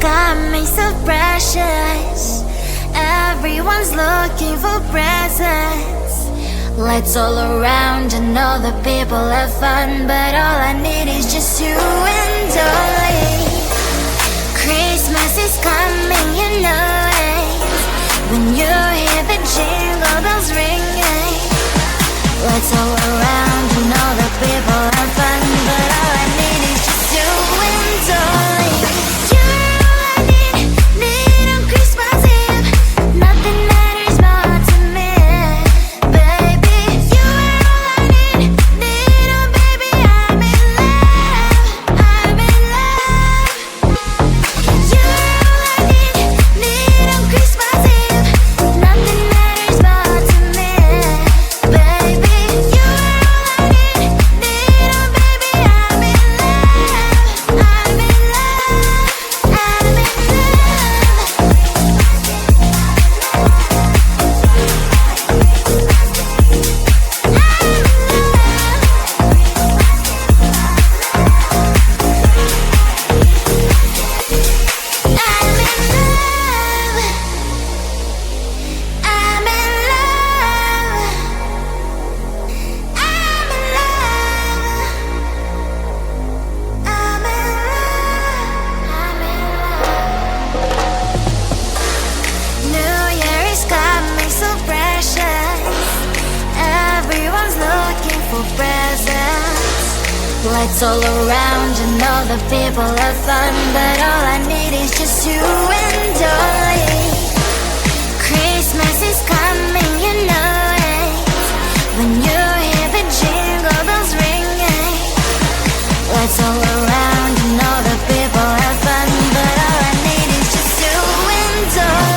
got me so precious. Everyone's looking for presents. Lights all around and all the people have fun, but all I need is just you and I. Christmas is coming, you know it. When you hear the jingle bells ringing, lights all around and all the people have fun, but all I need is just you and I. Lights all around and all the people have fun, but all I need is just you and I. Christmas is coming, you know it. When you hear the jingle bells ringing, lights all around and all the people have fun, but all I need is just you and I.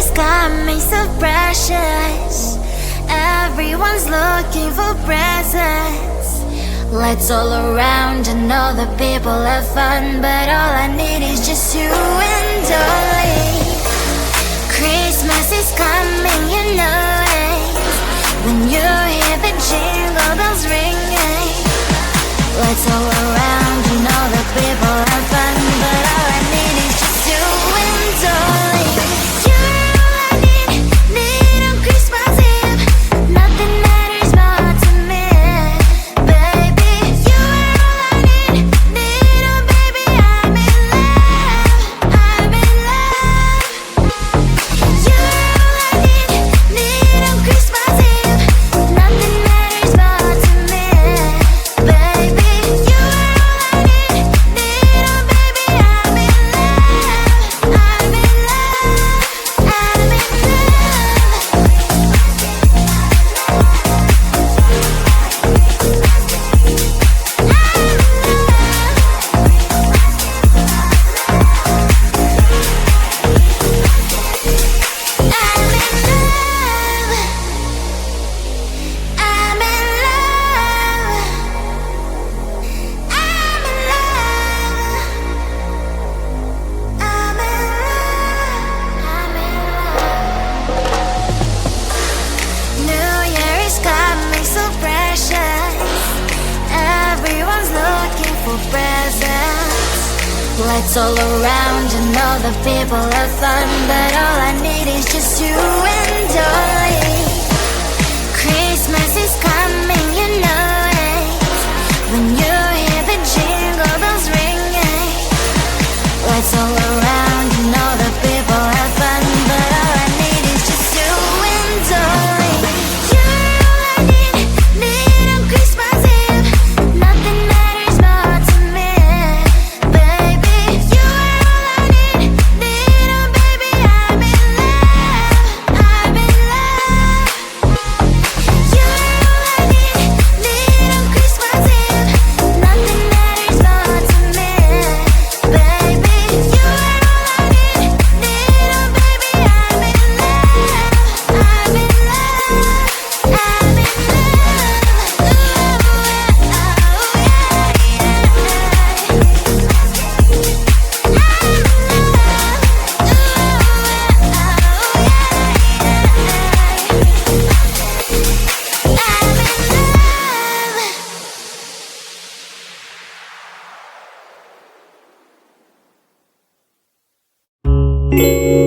is coming so precious. Everyone's looking for presents. Lights all around and all the people have fun, but all I need is just you and only. Christmas is coming, you know it. When you hear the jingle bells ringing, lights all around and all the people have fun, but all I need is just you and only. You're all I need on Christmas Eve. Nothing matters more to me, baby. You're all I need oh baby, I'm in love, I'm in love. You're all I need on Christmas Eve. Nothing matters more to me, baby. You're all I need oh baby, I'm in love, I'm in love, I'm in love. New Year is coming so precious. Everyone's looking for presents. Lights all around and all the people have fun, but all I need is just you and only. Christmas is coming, you know it. When you hear the jingle bells ringing, lights all around and all the people have fun, but all I need is just you and only. You're all I need on Christmas Eve. Nothing matters more to me, baby. You're all I need oh baby, I'm in love, I'm in love. You're all I need on Christmas Eve. Nothing matters more to me, baby. You're all I need oh baby, I'm in love, I'm in love, I'm in love. Thank you.